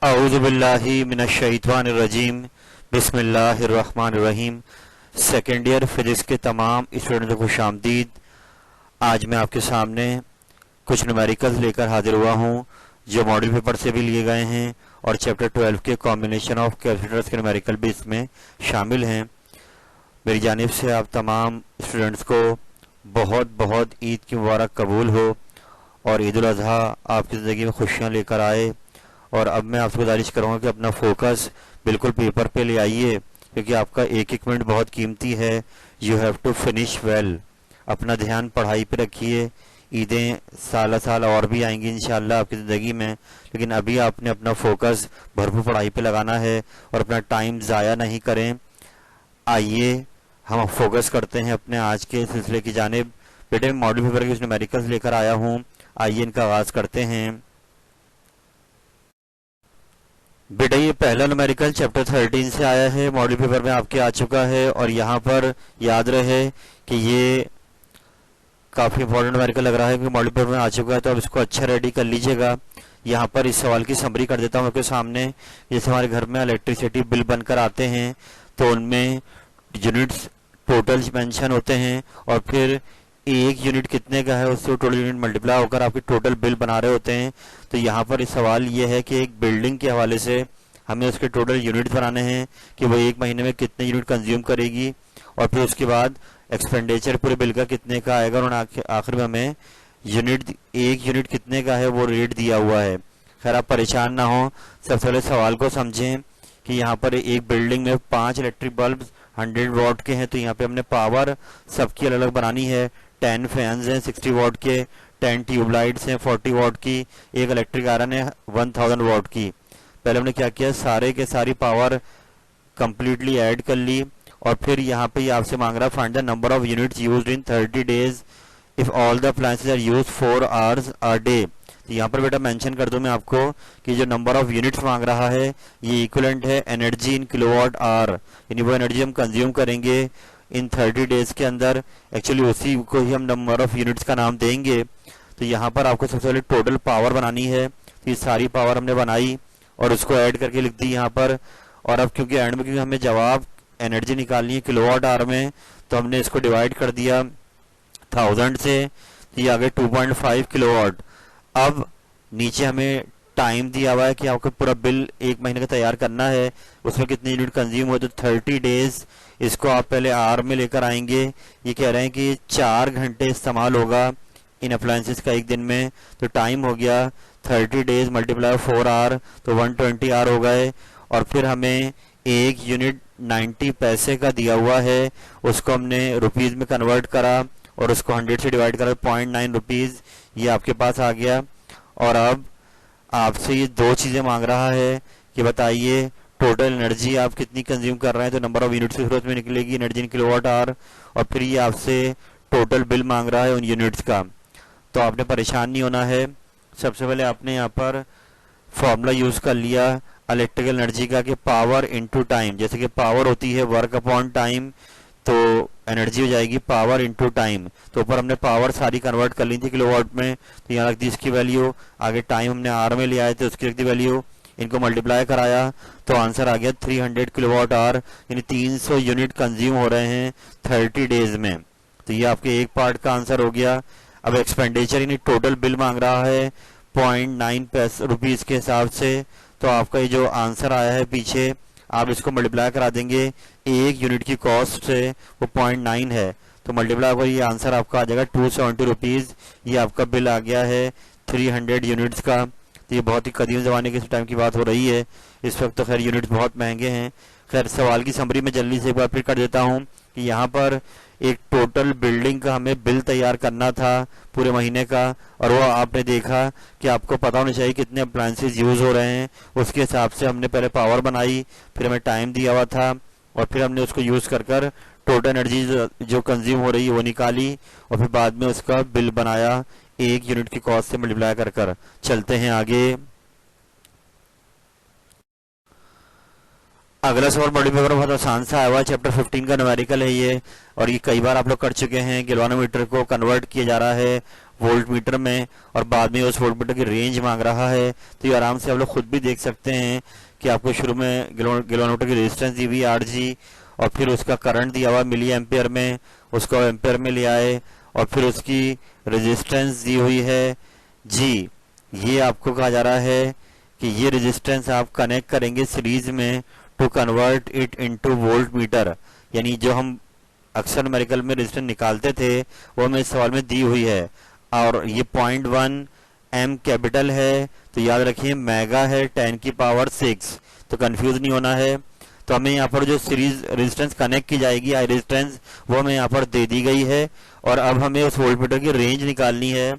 औज़ुबिल्लाहि मिनश्शैतानिर्रजीम बिस्मिल्लाहिर्रहमानिर्रहीम। Second year physics के तमाम स्टूडेंट्स को खुशामदीद। आज मैं आपके सामने कुछ न्यूमेरिकल्स लेकर हाजिर हुआ हूँ जो मॉडल पेपर से भी लिए गए हैं और चैप्टर 12 के कॉम्बिनेशन ऑफ कैपेसिटर्स के न्यूमेरिकल भी इसमें शामिल हैं। मेरी जानिब से आप तमाम स्टूडेंट्स को बहुत बहुत ईद की मुबारक कबूल हो और ईद उल अज़हा आपकी ज़िंदगी में खुशियाँ लेकर आए। और अब मैं आपसे गुजारिश करूँगा कि अपना फोकस बिल्कुल पेपर पे ले आइए, क्योंकि आपका एक एक मिनट बहुत कीमती है। You have to finish well. अपना ध्यान पढ़ाई पे रखिए। ईदें साल साल और भी आएंगी इंशाल्लाह आपकी ज़िंदगी में, लेकिन अभी आपने अपना फोकस भरपूर पढ़ाई पे लगाना है और अपना टाइम ज़ाया नहीं करें। आइए हम फोकस करते हैं अपने आज के सिलसिले की जानिब। बेटे मैं मॉडल पेपर के कुछ न्यूमेरिकल्स लेकर आया हूँ, आइए इनका आगाज़ करते हैं। बेटा ये पहला न्यूमेरिकल चैप्टर 13 से आया है, मॉडल पेपर में आपके आ चुका है। और यहाँ पर याद रहे कि ये काफ़ी इंपॉर्टेंट न्यूमेरिकल लग रहा है कि मॉडल पेपर में आ चुका है, तो अब इसको अच्छा रेडी कर लीजिएगा। यहाँ पर इस सवाल की समरी कर देता हूँ आपके सामने। जैसे हमारे घर में इलेक्ट्रिसिटी बिल बनकर आते हैं तो उनमें यूनिट्स टोटल मेंशन होते हैं और फिर एक यूनिट कितने का है उससे टोटल यूनिट मल्टीप्लाई होकर आपके टोटल बिल बना रहे होते हैं। तो यहाँ पर इस सवाल ये है कि एक बिल्डिंग के हवाले से हमें उसके टोटल यूनिट्स बनाने हैं कि वो एक महीने में कितने यूनिट कंज्यूम करेगी और फिर उसके बाद एक्सपेंडिचर पूरे बिल का कितने का आएगा और आखिर में हमें एक यूनिट कितने का है वो रेट दिया हुआ है। खैर आप परेशान ना हो, सबसे पहले सवाल को समझें कि यहाँ पर एक बिल्डिंग में 5 इलेक्ट्रिक बल्ब 100 वॉट के हैं, तो यहाँ पे हमने पावर सबकी अलग अलग बनानी है। 10 फैंस हैं 60 वॉट के, 10 ट्यूबलाइट्स हैं 40 वॉट की, एक इलेक्ट्रिक आयरन है 1000 वॉट की। पहले हमने क्या किया, सारे के सारी पावर कंप्लीटली ऐड कर ली और फिर यहाँ पे आपसे मांग रहा find the number of units used in 30 days if all the appliances are used 4 hours a day. तो यहाँ पर बेटा मेंशन कर दूं मैं आपको कि जो नंबर ऑफ यूनिट्स मांग रहा है ये इक्विवेलेंट है एनर्जी इन किलोवाट आवर, यानी वो एनर्जी हम कंज्यूम करेंगे इन 30 डेज के अंदर। एक्चुअली उसी को ही हम नंबर ऑफ यूनिट्स का नाम देंगे। तो यहाँ पर आपको सबसे पहले टोटल पावर बनानी है, तो ये सारी पावर हमने बनाई और उसको ऐड करके लिख दी यहाँ पर। और अब क्योंकि एंड में क्योंकि हमें जवाब एनर्जी निकालनी है किलोवाट आवर में, तो हमने इसको डिवाइड कर दिया 1000 से, तो ये आ गए 2.5 किलोवाट। अब नीचे हमें टाइम दिया हुआ है कि आपको पूरा बिल एक महीने का तैयार करना है, उसमें कितनी यूनिट कंज्यूम हुए, तो 30 डेज। इसको आप पहले आर में लेकर आएंगे। ये कह रहे हैं कि 4 घंटे इस्तेमाल होगा इन अप्लायंसेस का एक दिन में, तो टाइम हो गया 30 डेज मल्टीप्लाई 4 आर, तो 120 आर हो गए। और फिर हमें एक यूनिट 90 पैसे का दिया हुआ है, उसको हमने रुपीज़ में कन्वर्ट करा और उसको 100 से डिवाइड करा 0.9 रुपीज़, ये आपके पास आ गया। और अब आपसे ये दो चीज़ें मांग रहा है कि बताइए टोटल एनर्जी आप कितनी कंज्यूम कर रहे हैं, तो नंबर ऑफ यूनिट्स की सूरत में निकलेगी एनर्जी इन किलोवाट आवर। और फिर ये आपसे टोटल बिल मांग रहा है उन यूनिट्स का। तो आपने परेशान नहीं होना है। सबसे पहले आपने यहाँ पर फॉर्मूला यूज़ कर लिया इलेक्ट्रिकल एनर्जी का कि पावर इनटू टाइम। जैसे कि पावर होती है वर्क अपॉन टाइम, तो एनर्जी हो जाएगी पावर इनटू टाइम। तो ऊपर हमने पावर सारी कन्वर्ट कर ली थी किलोवाट में, तो यहाँ रख दी इसकी वैल्यू। आगे टाइम हमने आर में ले आए थे, उसकी रख दी वैल्यू। इनको मल्टीप्लाई कराया तो आंसर आ गया 300 किलोवाट आवर, यानी 300 यूनिट कंज्यूम हो रहे हैं 30 डेज में। तो ये आपके एक पार्ट का आंसर हो गया। अब एक्सपेंडिचर यानी टोटल बिल मांग रहा है 0.9 रुपीज़ के हिसाब से, तो आपका ये जो आंसर आया है पीछे आप इसको मल्टीप्लाई करा देंगे एक यूनिट की कॉस्ट से, वो 0.9 है, तो मल्टीप्लाई होकर ये आंसर आपका आ जाएगा 270 रुपीज़। ये आपका बिल आ गया है 300 यूनिट्स का। तो ये बहुत ही कदीम ज़माने के टाइम की बात हो रही है, इस वक्त तो खैर यूनिट्स बहुत महंगे हैं। खैर सवाल की समरी में जल्दी से एक बार फिर कर देता हूँ कि यहाँ पर एक टोटल बिल्डिंग का हमें बिल तैयार करना था पूरे महीने का, और वो आपने देखा कि आपको पता होना चाहिए कितने अप्लायंसेस यूज़ हो रहे हैं। उसके हिसाब से हमने पहले पावर बनाई, फिर हमें टाइम दिया हुआ था और फिर हमने उसको यूज़ कर टोटल एनर्जी जो कंज्यूम हो रही है वो निकाली और फिर बाद में उसका बिल बनाया एक यूनिट की कॉस्ट से मल्टीप्लाई कर। चलते हैं आगे। अगला सवाल मॉडल पेपर बहुत आसान सा आया हुआ है, चैप्टर 15 का न्यूमेरिकल है ये, और ये कई बार आप लोग कर चुके हैं। गैल्वानोमीटर को कन्वर्ट किया जा रहा है वोल्ट मीटर में, और बाद में उस वोल्ट मीटर की रेंज मांग रहा है। तो ये आराम से आप लोग खुद भी देख सकते हैं कि आपको शुरू में किलोमीटर की रेजिस्टेंस दी हुई 8G, और फिर उसका करंट दिया हुआ मिली एम्पेयर में, उसको एम्पेयर में ले आए, और फिर उसकी रेजिस्टेंस दी हुई है G। ये आपको कहा जा रहा है कि ये रेजिस्टेंस आप कनेक्ट करेंगे सीरीज में to convert it into voltmeter, यानी जो हम अक्सर न्यूमेरिकल में रेजिस्टेंस निकालते थे वो हमें इस सवाल में दी हुई है। और ये 0.1 एम कैपिटल है, तो याद रखिए मेगा है 10⁶, तो कंफ्यूज नहीं होना है। तो हमें यहाँ पर जो सीरीज रेजिस्टेंस कनेक्ट की जाएगी आई रेजिस्टेंस, वो हमें यहाँ पर दे दी गई है, और अब हमें उस वोल्ट मीटर की रेंज निकालनी है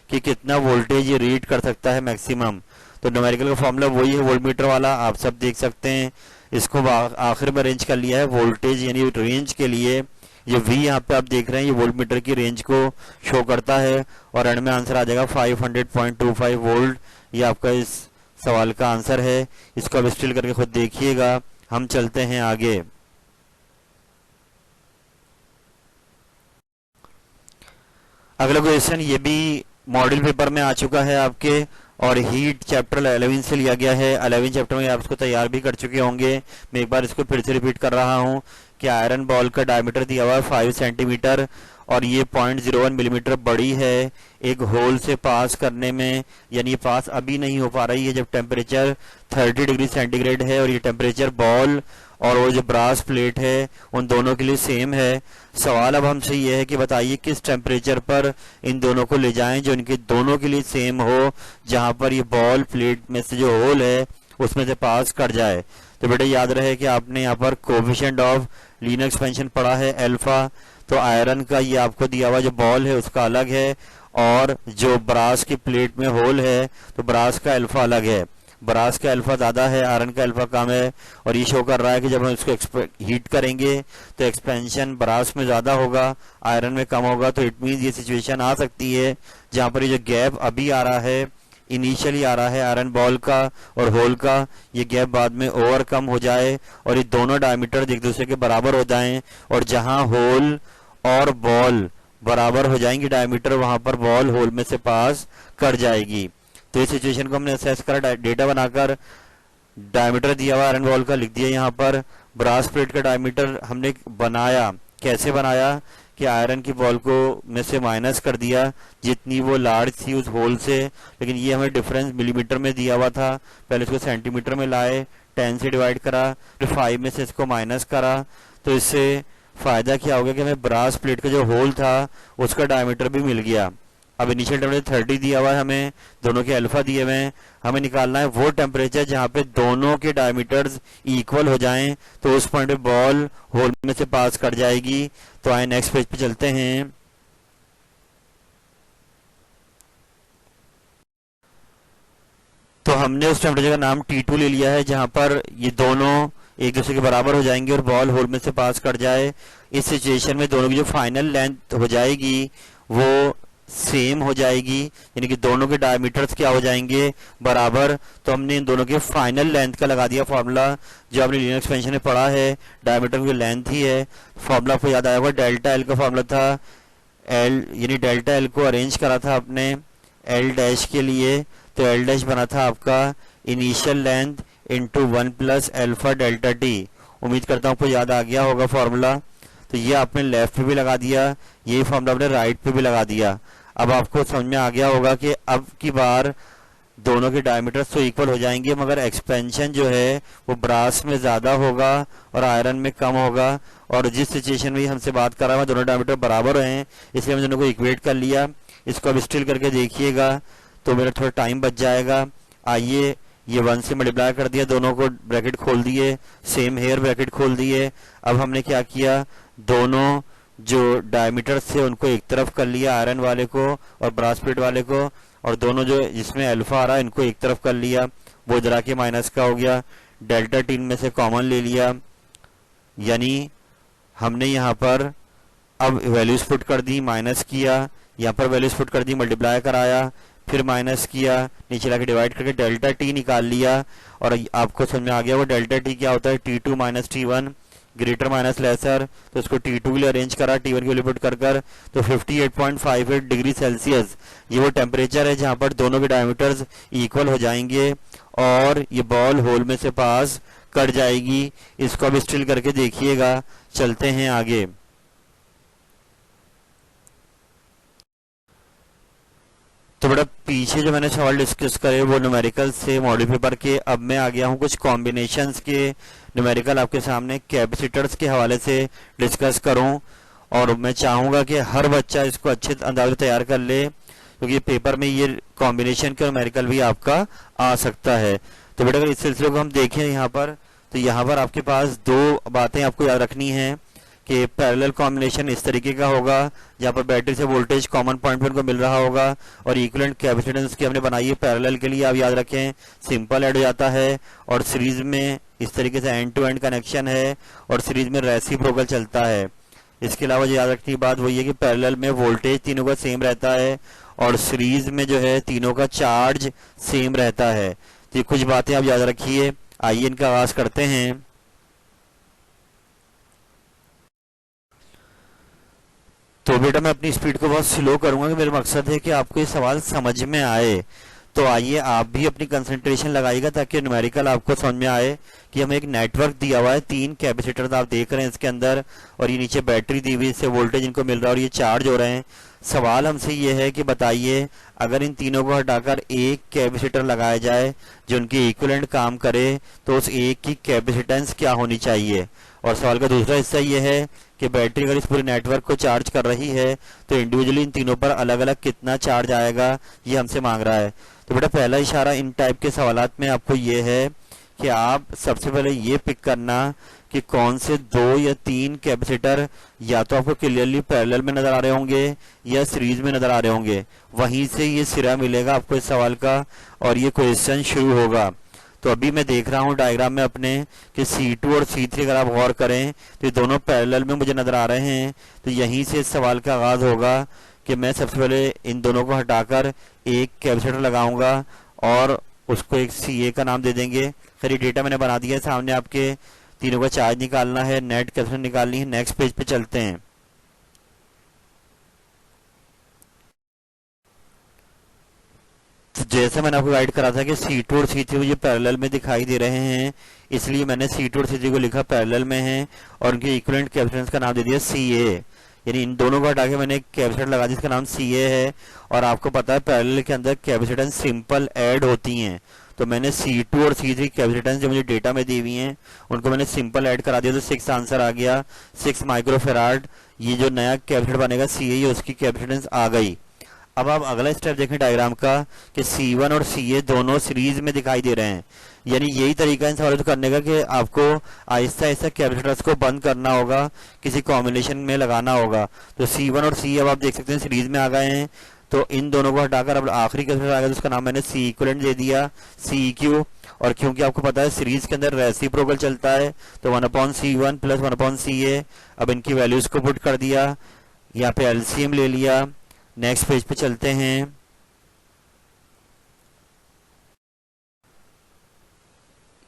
कि कितना वोल्टेज ये रीड कर सकता है मैक्सिमम। तो न्यूमेरिकल का फॉर्मूला वही है वोल्ट मीटर वाला, आप सब देख सकते हैं। इसको आखिर में अरेंज कर लिया है वोल्टेज यानी रेंज के लिए। ये V यहाँ पे आप देख रहे हैं, ये वोल्ट मीटर की रेंज को शो करता है, और एंड में आंसर आ जाएगा 500.25 वोल्ट। ये आपका इस सवाल का आंसर है। इसको अब स्टिल करके खुद देखिएगा। हम चलते हैं आगे। अगला क्वेश्चन ये भी मॉडल पेपर में आ चुका है आपके, और हीट चैप्टर 11 से लिया गया है। 11 चैप्टर में आप इसको तैयार भी कर चुके होंगे। मैं एक बार इसको फिर से रिपीट कर रहा हूँ कि आयरन बॉल का डायमीटर दिया हुआ है 5 सेंटीमीटर, और ये 0.01 मिलीमीटर बड़ी है एक होल से पास करने में, यानी ये पास अभी नहीं हो पा रही है जब टेम्परेचर 30 डिग्री सेंटीग्रेड है, और ये टेम्परेचर बॉल और वो जो ब्रास प्लेट है उन दोनों के लिए सेम है। सवाल अब हमसे ये है कि बताइए किस टेम्परेचर पर इन दोनों को ले जाएं जो इनके दोनों के लिए सेम हो, जहां पर ये बॉल प्लेट में से जो होल है उसमें से पास कर जाए। तो बेटा याद रहे कि आपने यहाँ पर कोफिशिएंट ऑफ लीनियर एक्सपेंशन पढ़ा है अल्फा। तो आयरन का ये आपको दिया हुआ जो बॉल है उसका अलग है, और जो ब्रास की प्लेट में होल है तो ब्रास का अल्फा अलग है। ब्रास का अल्फा ज़्यादा है, आयरन का अल्फा कम है, और ये शो कर रहा है कि जब हम इसको हीट करेंगे तो एक्सपेंशन ब्रास में ज़्यादा होगा, आयरन में कम होगा। तो इट मीन्स ये सिचुएशन आ सकती है जहाँ पर ये जो गैप अभी आ रहा है, इनिशियली आ रहा है आयरन बॉल का और होल का, ये गैप बाद में ओवरकम हो जाए और ये दोनों डायमीटर एक दूसरे के बराबर हो जाएं, और जहां होल और बॉल बराबर हो जाएंगे डायमीटर, वहां पर बॉल होल में से पास कर जाएगी। तो इस सिचुएशन को हमने असेस करा, डेटा बनाकर डायमीटर दिया हुआ आयरन बॉल का लिख दिया यहाँ पर। ब्रास प्लेट का डायमीटर हमने बनाया, कैसे बनाया कि आयरन की बॉल को में से माइनस कर दिया जितनी वो लार्ज थी उस होल से, लेकिन ये हमें डिफरेंस मिलीमीटर में दिया हुआ था। पहले इसको सेंटीमीटर में लाए, 10 से डिवाइड करा, फिर 5 में से इसको माइनस करा। तो इससे फायदा क्या हो गया कि हमें ब्रास प्लेट का जो होल था उसका डायमीटर भी मिल गया। अब इनिशियल टेम्परेचर 30 दिया हुआ है, हमें दोनों के अल्फा दिए हुए हैं, हमें निकालना है वो टेम्परेचर जहाँ पे दोनों के डायमीटर्स इक्वल हो जाएं, तो उस पॉइंट पे बॉल होल में से पास कर जाएगी। तो आए नेक्स्ट पेज पे चलते हैं। तो हमने उस टेम्परेचर का नाम T2 ले लिया है जहां पर ये दोनों एक दूसरे के बराबर हो जाएंगे और बॉल होल में से पास कर जाए। इस सिचुएशन में दोनों की जो फाइनल लेंथ हो जाएगी वो सेम हो जाएगी, यानी कि दोनों के डायमीटर्स क्या हो जाएंगे, बराबर। तो हमने इन दोनों के फाइनल लेंथ का लगा दिया फॉर्मूला, जो आपने लीनियर एक्सपेंशन में पढ़ा है, डायमीटर की लेंथ ही है। फॉर्मूला आपको याद आया होगा, डेल्टा एल का फॉर्मूला था एल, यानी डेल्टा एल को अरेंज करा था आपने एल डैश के लिए, तो एल डैश बना था आपका initial length into 1 plus alpha delta T. उम्मीद करता हूँ आपको याद आ गया होगा फॉर्मूला। तो ये आपने लेफ्ट पे भी लगा दिया, ये फॉर्मूला आपने राइट पे भी लगा दिया। अब आपको समझ में आ गया होगा कि अब की बार दोनों के डायमीटर्स तो इक्वल हो जाएंगे, मगर एक्सपेंशन जो है वो ब्रास में ज़्यादा होगा और आयरन में कम होगा। और जिस सिचुएशन में हमसे बात कर रहा है दोनों डायमीटर बराबर हैं, इसलिए हमने दोनों को इक्वेट कर लिया। इसको अब स्टिल करके देखिएगा तो मेरा थोड़ा टाइम बच जाएगा। आइए, ये 1 से मल्टीप्लाई कर दिया, दोनों को ब्रैकेट खोल दिए, सेम हेयर ब्रैकेट खोल दिए। अब हमने क्या किया, दोनों जो डायमीटर्स थे उनको एक तरफ कर लिया, आयरन वाले को और ब्रास प्लेट वाले को, और दोनों जो जिसमें अल्फा आ रहा है इनको एक तरफ कर लिया, वो इधर आके माइनस का हो गया। डेल्टा टी में से कॉमन ले लिया, यानी हमने यहाँ पर अब वैल्यूज पुट कर दी, माइनस किया, यहाँ पर वैल्यूज पुट कर दी, मल्टीप्लाई कराया, फिर माइनस किया, नीचे लाके डिवाइड करके डेल्टा टी निकाल लिया। और आपको समझ में आ गया वो डेल्टा टी क्या होता है, T2 minus T1, greater minus laser, तो इसको T2 के लिए अरेंज करा, T1 की वैल्यू पुट कर तो 58.58 डिग्री सेल्सियस ये वो टेम्परेचर है जहां पर दोनों के डायमीटर्स इक्वल हो जाएंगे और ये बॉल होल में से पास कट जाएगी। इसको अब स्टिल करके देखिएगा। चलते हैं आगे। तो बेटा पीछे जो मैंने सवाल डिस्कस करे वो न्यूमेरिकल से मॉडल पेपर के, अब मैं आ गया हूँ कुछ कॉम्बिनेशंस के न्यूमेरिकल आपके सामने कैपेसिटर्स के हवाले से डिस्कस करूँ, और मैं चाहूँगा कि हर बच्चा इसको अच्छे अंदाज से तैयार कर ले, क्योंकि पेपर में ये कॉम्बिनेशन के न्यूमेरिकल भी आपका आ सकता है। तो बेटा अगर इस सिलसिले को हम देखें यहाँ पर, तो यहाँ पर आपके पास दो बातें आपको याद रखनी है कि पैरेलल कॉम्बिनेशन इस तरीके का होगा जहाँ पर बैटरी से वोल्टेज कॉमन पॉइंट पे उनको मिल रहा होगा और इक्विवेलेंट कैपेसिटेंस की हमने बनाई है पैरेलल के लिए, आप याद रखें सिंपल ऐड हो जाता है, और सीरीज में इस तरीके से एंड टू एंड कनेक्शन है और सीरीज में रेसिप्रोकल चलता है। इसके अलावा जो याद रखने की बात वही है कि पैरेलल में वोल्टेज तीनों का सेम रहता है और सीरीज में जो है तीनों का चार्ज सेम रहता है। तो ये कुछ बातें आप याद रखिए। आइए इनका आगाज करते हैं। तो बेटा मैं अपनी स्पीड को बहुत स्लो करूंगा कि मेरा मकसद है कि आपको ये सवाल समझ में आए। तो आइए आप भी अपनी कंसंट्रेशन लगाइएगा ताकि न्यूमेरिकल आपको समझ में आए कि हमें एक नेटवर्क दिया हुआ है, 3 कैपेसिटर आप देख रहे हैं इसके अंदर, और ये नीचे बैटरी दी हुई, इससे वोल्टेज इनको मिल रहा है और ये चार्ज हो रहे हैं। सवाल हमसे ये है कि बताइए अगर इन तीनों को हटाकर एक कैपेसिटर लगाया जाए जो उनके इक्विवेलेंट काम करे तो उस एक की कैपेसिटेंस क्या होनी चाहिए। और सवाल का दूसरा हिस्सा ये है कि बैटरी अगर इस पूरे नेटवर्क को चार्ज कर रही है तो इंडिविजुअली इन तीनों पर अलग अलग कितना चार्ज आएगा, ये हमसे मांग रहा है। तो बेटा पहला इशारा इन टाइप के सवालात में आपको ये है कि आप सबसे पहले ये पिक करना कि कौन से 2 या 3 कैपेसिटर या तो आपको क्लियरली पैरेलल में नजर आ रहे होंगे या सीरीज में नजर आ रहे होंगे, वहीं से ये सिरा मिलेगा आपको इस सवाल का और ये क्वेश्चन शुरू होगा। तो अभी मैं देख रहा हूँ डायग्राम में अपने कि C2 और C3 अगर आप गौर करें तो ये दोनों पैरेलल में मुझे नजर आ रहे हैं। तो यहीं से इस सवाल का आगाज होगा कि मैं सबसे पहले इन दोनों को हटाकर एक कैपेसिटर लगाऊंगा और उसको एक CA का नाम दे देंगे। फिर ये डेटा मैंने बना दिया है सामने आपके, तीनों का चार्ज निकालना है, नेट कैपेसिटेंस निकालनी है। नेक्स्ट पेज पे चलते हैं। तो जैसे मैंने आपको गाइड करा था कि C2 और C3 मुझे पैरेलल में दिखाई दे रहे हैं, इसलिए मैंने C2 और C3 को लिखा पैरेलल में है और उनके इक्विवेलेंट कैपेसिटेंस का नाम दे दिया CA। यानी इन दोनों को हटा के मैंने एक कैपेसिटर लगा दी जिसका नाम CA है। और आपको पता है पैरेलल के अंदर कैपेसिटेंस सिंपल ऐड होती हैं, तो मैंने C2 और C3 कैपेसिटेंस जो मुझे डेटा में दी हुई हैं उनको मैंने सिंपल ऐड करा दिया, तो 6 आंसर आ गया, 6 माइक्रोफेराड। ये जो नया कैपेसिटर बनेगा CA उसकी कैपेसिटेंस आ गई। अब आप अगला स्टेप देखें डायग्राम का कि C1 और CA दोनों सीरीज में दिखाई दे रहे हैं। यानी यही तरीका इन सवालों को करने का कि आपको आहिस्ता आहिस्ता कैपेसिटर्स को बंद करना होगा, किसी कॉम्बिनेशन में लगाना होगा। तो C1 और C अब आप देख सकते हैं सीरीज में आ गए हैं, तो इन दोनों को हटाकर अब आखिरी कैपेसिटर आ गया, तो उसका नाम मैंने C इक्विवेलेंट दे दिया, CEQ। और क्योंकि आपको पता है सीरीज के अंदर रेसिप्रोकल चलता है तो 1/C1 प्लस 1/CA। अब इनकी वैल्यूज को पुट कर दिया, यहाँ पे LCM ले लिया। नेक्स्ट पेज पे चलते हैं।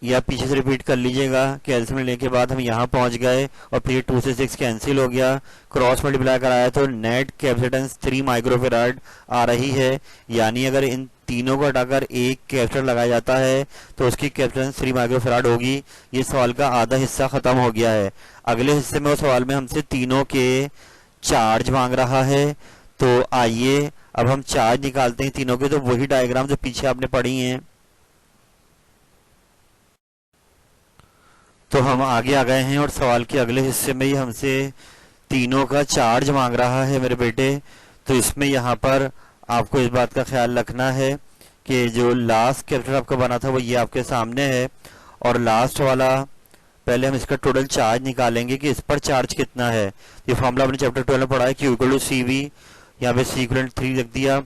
या पीछे से रिपीट कर लीजिएगा कि एलसीएम लेने के बाद हम यहाँ पहुंच गए और फिर 2 से 6 कैंसिल हो गया, क्रॉस मल्टीप्लाई कराया तो नेट कैपेसिटेंस 3 माइक्रोफेराड आ रही है। यानी अगर इन तीनों को हटाकर एक कैपेसिटर लगाया जाता है तो उसकी कैपेसिटेंस 3 माइक्रोफेराड होगी। ये सवाल का आधा हिस्सा खत्म हो गया है। अगले हिस्से में वो सवाल में हमसे तीनों के चार्ज मांग रहा है। तो आइए अब हम चार्ज निकालते हैं तीनों के, तो वही डायग्राम जो पीछे आपने पढ़ी हैं। तो हम आगे आ गए हैं और सवाल के अगले हिस्से में ही हमसे तीनों का चार्ज मांग रहा है मेरे बेटे। तो इसमें यहाँ पर आपको इस बात का ख्याल रखना है कि जो लास्ट कैपेसिटर आपका बना था वो ये आपके सामने है, और लास्ट वाला पहले हम इसका टोटल चार्ज निकालेंगे कि इस पर चार्ज कितना है। ये फॉर्मूला अपने चैप्टर 12 में पढ़ा है, Q = CV। यहाँ पे C इक्विवेलेंट 3 रख दिया,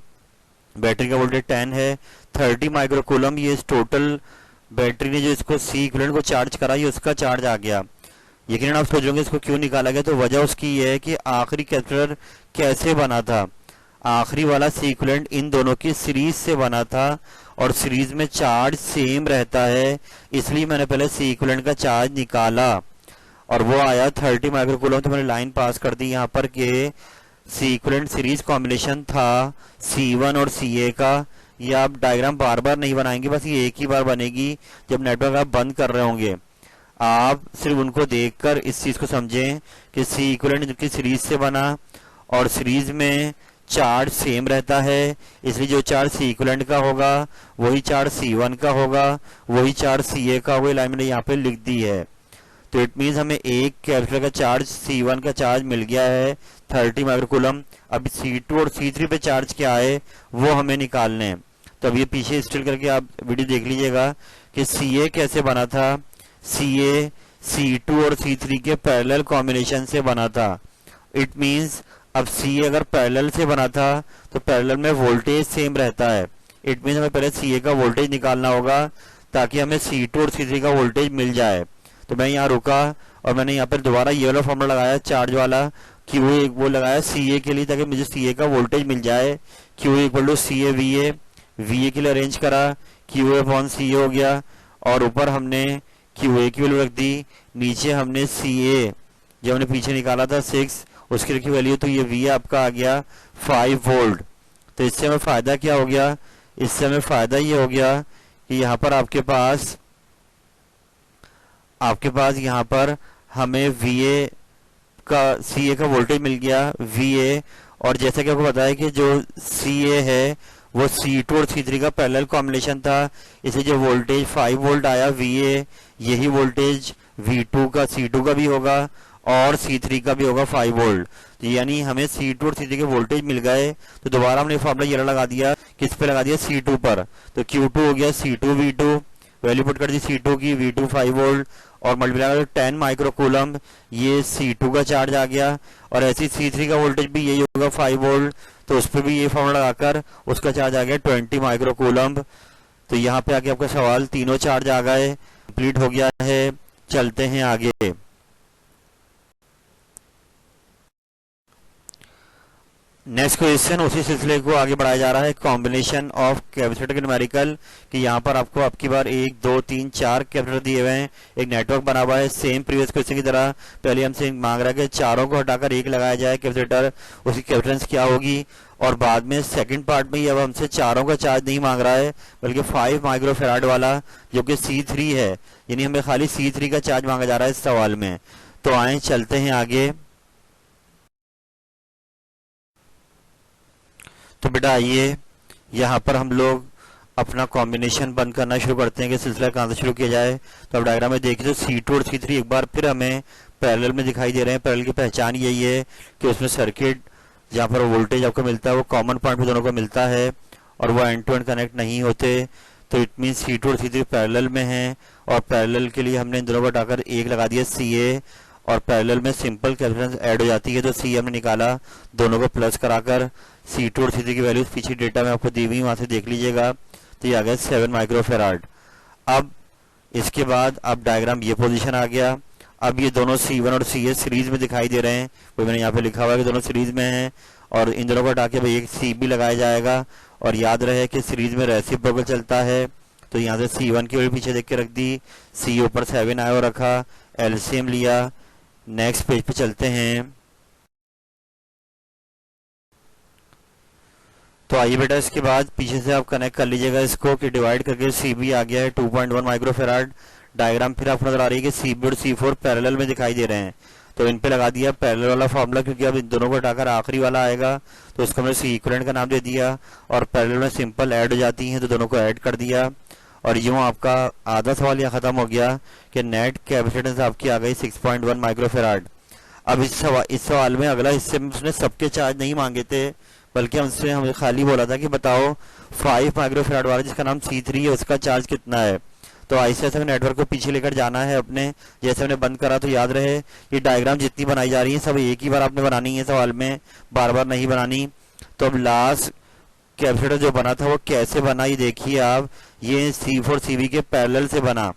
बैटरी का वोल्टेज 10 है, 30 माइक्रोकूलम। ये इस टोटल बैटरी ने जो इसको C इक्विवेलेंट को चार्ज करा ये उसका चार्ज आ गया। यकीनन आप सोचोगे इसको क्यों निकाला गया, तो वजह उसकी ये है कि आखिरी कैपेसिटर कैसे बना था। आखिरी वाला C इक्विवेलेंट इन दोनों की सीरीज से बना था और सीरीज में चार्ज सेम रहता है, इसलिए मैंने पहले C इक्विवेलेंट का चार्ज निकाला। और वो आया 30 माइक्रोकूलम। तो मैंने लाइन पास कर दी यहाँ पर कि सी इक्विवेलेंट सीरीज कॉम्बिनेशन था C1 और CA का। ये आप डायग्राम बार बार नहीं बनाएंगे, बस ये एक ही बार बनेगी जब नेटवर्क आप बंद कर रहे होंगे। आप सिर्फ उनको देखकर इस चीज को समझें कि सी इक्विवेलेंट की सीरीज से बना और सीरीज में चार्ज सेम रहता है, इसलिए जो चार्ज सी इक्विवेलेंट का होगा वही चार्ज C1 का होगा, वही चार्ज CA का होगा। लाइन मैंने यहाँ पे लिख दी है। तो इट मीन्स हमें एक कैपेसिटर का चार्ज C1 का चार्ज मिल गया है 30 माइक्रोकूलम। अब C2 और C3 पे चार्ज क्या है वो हमें निकालने हैं। तो अब ये पीछे स्टिल करके आप वीडियो देख लीजिएगा कि CA कैसे बना था। CA C2 और C3 के पैरेलल कॉम्बिनेशन से बना था। इट मीन्स अब CA अगर पैरेलल से बना था तो पैरेलल में वोल्टेज सेम रहता है। इट मीन्स हमें पहले CA का वोल्टेज निकालना होगा ताकि हमें C2 और C3 का वोल्टेज मिल जाए। तो मैं यहाँ रुका और मैंने यहाँ पर दोबारा ये वाला फॉर्मूला लगाया चार्ज वाला, क्यू एक वो लगाया CA के लिए ताकि मुझे CA का वोल्टेज मिल जाए। Q equal to CA VA, VA के लिए अरेंज करा, QA अपॉन CA हो गया और ऊपर हमने QA की वैल्यू रख दी। नीचे हमने CA जो हमने पीछे निकाला था 6 उसकी रखी वैल्यू, तो ये VA आपका आ गया 5 वोल्ट। तो इससे हमें फायदा क्या हो गया, इससे हमें फायदा ये हो गया कि यहाँ पर आपके पास यहाँ पर हमें VA का CA का वोल्टेज मिल गया VA। और जैसा कि आपको बताया कि जो CA है वो C2 और C3 का पैरेलल कॉम्बिनेशन था, इसलिए जो वोल्टेज 5 वोल्ट आया VA, यही वोल्टेज V2 का C2 का भी होगा और C3 का भी होगा 5 वोल्ट। तो यानी हमें C2 और C3 के वोल्टेज मिल गए। तो दोबारा हमने फॉर्मूला ये लगा दिया, किस पे लगा दिया, C2 पर। तो Q2 हो गया C2 V2, वैल्यू पुट कर दी C2 की, V2 5 वोल्ट और मल्टीप्लाई 10 माइक्रोकूलम, ये C2 का चार्ज आ गया। और ऐसी C3 का वोल्टेज भी यही होगा 5 वोल्ट, तो उस पर भी ये फॉर्मूला लगाकर उसका चार्ज आ गया 20 माइक्रोकूलम। तो यहाँ पे आके आपका सवाल तीनों चार्ज आ गए, कंप्लीट हो गया है। चलते हैं आगे। नेक्स्ट क्वेश्चन उसी सिलसिले को आगे बढ़ाया जा रहा है, कॉम्बिनेशन ऑफ कैपेसिटर के न्यूमेरिकल। कि यहाँ पर आपको आपकी बार 1 2 3 4 कैपेसिटर दिए हुए हैं, एक नेटवर्क बना हुआ है सेम प्रीवियस क्वेश्चन की तरह। पहले हमसे मांग रहा है कि चारों को हटाकर एक लगाया जाए कैपेसिटर, उसकी कैपेसिटेंस क्या होगी। और बाद में सेकंड पार्ट में ही अब हमसे चारों का चार्ज नहीं मांग रहा है बल्कि 5 माइक्रोफेराड वाला जो कि C3 है, यानी हमें खाली C3 का चार्ज मांगा जा रहा है इस सवाल में। तो आए चलते हैं आगे। तो बेटा आइए यहाँ पर हम लोग अपना कॉम्बिनेशन बंद करना शुरू करते हैं कि सिलसिला कहाँ से शुरू किया जाए। तो अब डायग्राम में देखिए तो C2 और C3 एक बार फिर हमें पैरेलल में दिखाई दे रहे हैं। पैरेलल की पहचान यही है कि उसमें सर्किट जहाँ पर वोल्टेज आपको मिलता है वो कॉमन पॉइंट पे दोनों को मिलता है और वो एंड टू एंड कनेक्ट नहीं होते। तो इट मीन C2 और C3 पैरेलल में हैं और पैरेलल के लिए हमने इन दोनों को हटाकर एक लगा दिया CA और पैरेलल में सिंपल कैपेसिटेंस ऐड हो जाती है। तो C हमने निकाला, दोनों को प्लस कराकर C2 और C3 की वैल्यू पीछे डेटा में आपको दी हुई वहां से देख लीजिएगा। तो ये आ गया 7 माइक्रोफेराड। अब इसके बाद अब डायग्राम ये पोजीशन आ गया। अब ये दोनों C1 और CA सीरीज में दिखाई दे रहे हैं, वो मैंने यहाँ पे लिखा हुआ है कि दोनों सीरीज में हैं और इन दोनों को हटा के भाई एक CB लगाया जाएगा। और याद रहे कि सीरीज में रेसिप्रोकल चलता है। तो यहाँ से C1 की वैल्यू पीछे देख के रख दी, C ऊपर 7 आया और रखा, एलसीएम लिया। नेक्स्ट पेज पे चलते हैं। तो आइए बेटा इसके बाद पीछे से आप कनेक्ट कर लीजिएगा इसको कि डिवाइड करके CB आ गया है 2.1 माइक्रोफेराड। डायग्राम फिर आपको नजर आ रही है कि CB और C4 पैरेलल में दिखाई दे रहे हैं। तो इन पे लगा दिया पैरेलल वाला फॉर्मूला, क्योंकि अब इन दोनों को हटाकर आखिरी वाला आएगा तो उसको हमने C इक्विवेलेंट का नाम दे दिया। और पैरेलल में सिंपल ऐड हो जाती हैं तो दोनों को ऐड कर दिया। और यूं आपका आधा सवाल यहाँ खत्म हो गया कि नेट कैपेसिटेंस आपकी आ गई 6.1 माइक्रोफेराड। अब इस सवाल में अगला हिस्से में उसने सबके चार्ज नहीं मांगे थे बल्कि हमसे हमें खाली बोला था कि बताओ 5 माइक्रोफेराड वाला जिसका नाम C3 है उसका चार्ज कितना है। तो ऐसे ऐसे नेटवर्क को पीछे लेकर जाना है अपने, जैसे हमने बंद करा। तो याद रहे ये डायग्राम जितनी बनाई जा रही है सब एक ही बार आपने बनानी है सवाल में, बार बार नहीं बनानी। तो अब लास्ट कैपेसिटर जो बना था वो कैसे बना ये देखिए आप, ये C4 CB के पैरेलल से बना।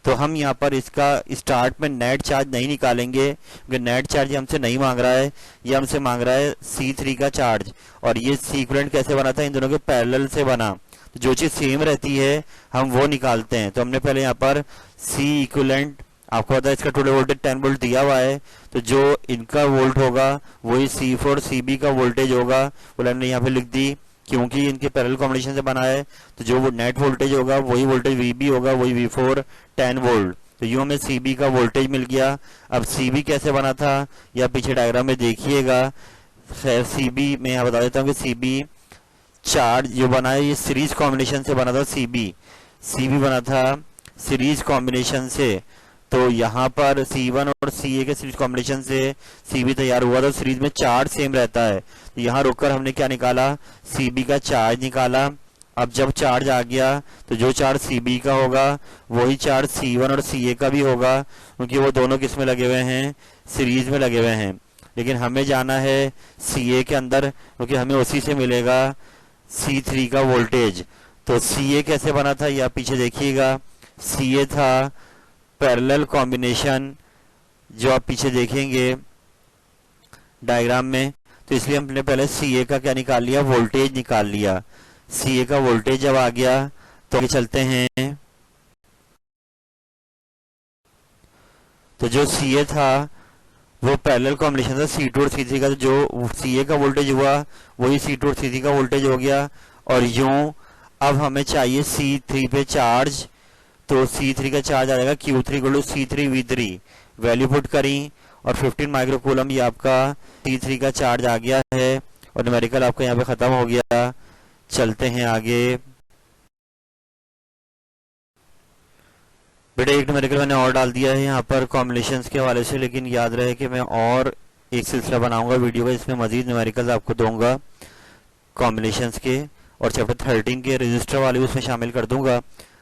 तो हम यहाँ पर इसका स्टार्ट में नेट चार्ज नहीं निकालेंगे क्योंकि नेट चार्ज हमसे नहीं मांग रहा है, ये हमसे मांग रहा है C3 का चार्ज। और ये C इक्विवेलेंट कैसे बना था, इन दोनों के पैरेलल से बना। तो जो चीज सेम रहती है हम वो निकालते हैं। तो हमने पहले यहाँ पर C इक्विवेलेंट आपको पता है इसका टोटल वोल्टेज 10 वोल्ट दिया हुआ है, तो जो इनका वोल्ट होगा वही C4 CB का वोल्टेज होगा, वो मैंने यहाँ पे लिख दी क्योंकि इनके पैरेलल कॉम्बिनेशन से बना है। तो जो वो नेट वोल्टेज होगा वही वोल्टेज VB होगा, वही V4 10 वोल्ट। तो यूँ हमें CB का वोल्टेज मिल गया। अब CB कैसे बना था या पीछे डायग्राम में देखिएगा। खैर CB मैं यहाँ बता देता हूँ कि CB चार्ज जो बना है ये सीरीज कॉम्बिनेशन से बना था। CB बना था सीरीज कॉम्बिनेशन से। तो यहाँ पर C1 और CA के सीरीज कॉम्बिनेशन से CB तैयार हुआ था। सीरीज में चार्ज सेम रहता है। तो यहाँ रुककर हमने क्या निकाला, CB का चार्ज निकाला। अब जब चार्ज आ गया तो जो चार्ज CB का होगा वही चार्ज C1 और CA का भी होगा, क्योंकि वो दोनों किस में लगे हुए हैं, सीरीज में लगे हुए हैं। लेकिन हमें जाना है CA के अंदर, क्योंकि हमें उसी से मिलेगा C3 का वोल्टेज। तो CA कैसे बना था या पीछे देखिएगा। CA था पैरेलल कॉम्बिनेशन, जो आप पीछे देखेंगे डायग्राम में। तो इसलिए हमने पहले CA का क्या निकाल लिया, वोल्टेज निकाल लिया। CA का वोल्टेज जब आ गया तो आगे चलते हैं। तो जो CA था वो पैरेलल कॉम्बिनेशन था C2 और C3 का। तो जो CA का वोल्टेज हुआ वही C2 और C3 का वोल्टेज हो गया। और यूं अब हमें चाहिए C3 पे चार्ज। तो C3 का चार्ज आ जाएगा Q3 = C3V3। वैल्यू पुट करी और 15 माइक्रोकूलम ये आपका C3 का चार्ज आ गया है। और न्यूमेरिकल आपका यहाँ पे खत्म हो गया। चलते हैं आगे। बेटा एक न्यूमेरिकल मैंने और डाल दिया है यहाँ पर कॉम्बिनेशंस के हवाले से, लेकिन याद रहे कि मैं और एक सिलसिला बनाऊंगा वीडियो का, इसमें मजीद न्यूमेरिकल्स आपको दूंगा कॉम्बिनेशंस के, और चैप्टर 13 के रजिस्टर वाले उसमें शामिल कर दूंगा।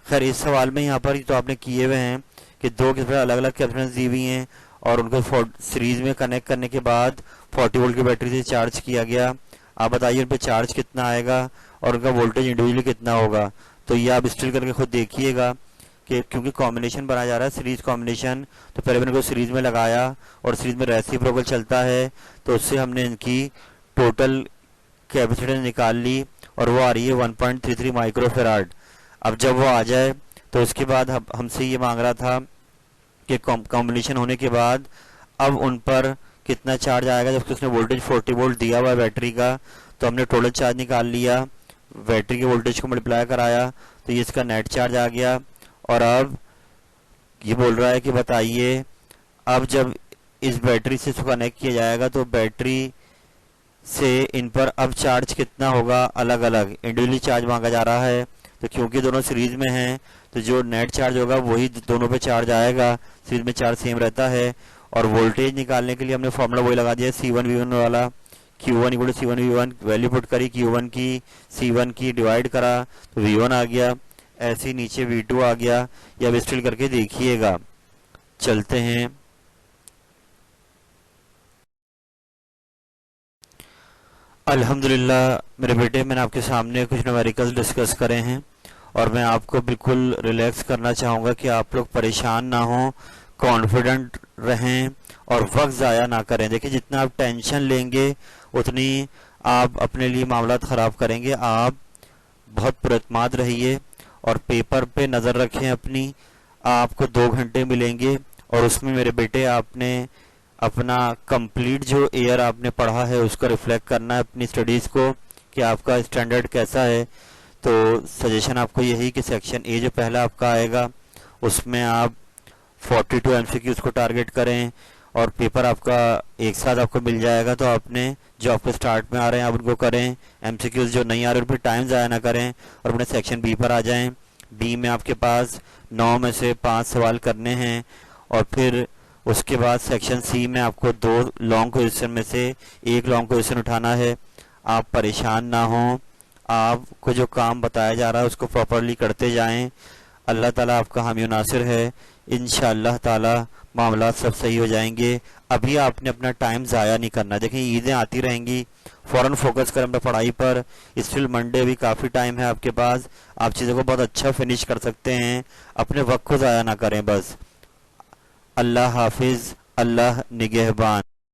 खैर इस सवाल में यहाँ पर तो आपने किए हुए हैं कि दो किस तरह अलग अलग कैपेसिटेंस दी हुई हैं और उनको सीरीज में कनेक्ट करने के बाद 40 वोल्ट की बैटरी से चार्ज किया गया। आप बताइए उन पर चार्ज कितना आएगा और उनका वोल्टेज इंडिविजुअली कितना होगा। तो ये आप स्टिल करके खुद देखिएगा कि क्योंकि कॉम्बिनेशन बनाया जा रहा है सीरीज कॉम्बिनेशन, तो पहले मैंने को सीरीज में लगाया और सीरीज में रेसिप्रोकल चलता है, तो उससे हमने इनकी टोटल कैपेसिटेंस निकाल ली और वो आ रही है 1.33 माइक्रोफेराड। अब जब वो आ जाए तो उसके बाद हमसे ये मांग रहा था कि कॉम्बिनेशन होने के बाद अब उन पर कितना चार्ज आएगा, जबकि उसने वोल्टेज 40 वोल्ट दिया हुआ है बैटरी का। तो हमने टोटल चार्ज निकाल लिया, बैटरी के वोल्टेज को मल्टीप्लाई कराया, तो ये इसका नेट चार्ज आ गया। और अब ये बोल रहा है कि बताइए अब जब इस बैटरी से इसको कनेक्ट किया जाएगा तो बैटरी से इन पर अब चार्ज कितना होगा, अलग अलग इंडिविजुअली चार्ज मांगा जा रहा है। तो क्योंकि दोनों सीरीज में हैं तो जो नेट चार्ज होगा वही दोनों पे चार्ज आएगा, सीरीज में चार्ज सेम रहता है। और वोल्टेज निकालने के लिए हमने फॉर्मूला वही लगा दिया C1V1 वाला, Q1 = C1V1। वैल्यू पुट करी Q1 की, C1 की, डिवाइड करा तो V1 आ गया। ऐसे ही नीचे V2 आ गया। या अब स्टिल करके देखिएगा। चलते हैं। अल्हम्दुलिल्लाह मेरे बेटे, मैंने आपके सामने कुछ न्यूमेरिकल्स डिस्कस करे हैं और मैं आपको बिल्कुल रिलैक्स करना चाहूँगा कि आप लोग परेशान ना हों, कॉन्फिडेंट रहें और वक्त ज़ाया ना करें। देखिए जितना आप टेंशन लेंगे उतनी आप अपने लिए मामलात ख़राब करेंगे। आप बहुत पुरएतमाद रहिए और पेपर पे नज़र रखें अपनी। आपको 2 घंटे मिलेंगे और उसमें मेरे बेटे आपने अपना कंप्लीट जो ईयर आपने पढ़ा है उसका रिफ्लेक्ट करना है अपनी स्टडीज़ को कि आपका स्टैंडर्ड कैसा है। तो सजेशन आपको यही कि सेक्शन ए जो पहला आपका आएगा उसमें आप 42 MCQs को टारगेट करें और पेपर आपका एक साथ आपको मिल जाएगा। तो आपने जो आपको स्टार्ट में आ रहे हैं आप उनको करें, MCQs जो नहीं आ रहे उन पर टाइम ज़ाया ना करें और अपने सेक्शन बी पर आ जाएं। बी में आपके पास 9 में से 5 सवाल करने हैं और फिर उसके बाद सेक्शन सी में आपको 2 लॉन्ग क्वेश्चन में से 1 लॉन्ग क्वेश्चन उठाना है। आप परेशान ना हों, आपको जो काम बताया जा रहा है उसको प्रॉपरली करते जाएं। अल्लाह ताला आपका हामी नासिर है। इंशाअल्लाह ताला मामला सब सही हो जाएंगे। अभी आपने अपना टाइम ज़ाया नहीं करना। देखें ईदें आती रहेंगी, फ़ौरन फोकस करें अपना पढ़ाई पर। स्टिल मंडे भी काफ़ी टाइम है आपके पास, आप चीज़ों को बहुत अच्छा फिनिश कर सकते हैं। अपने वक्त को ज़ाया ना करें बस। अल्लाह हाफिज़, अल्लाह निगहबान।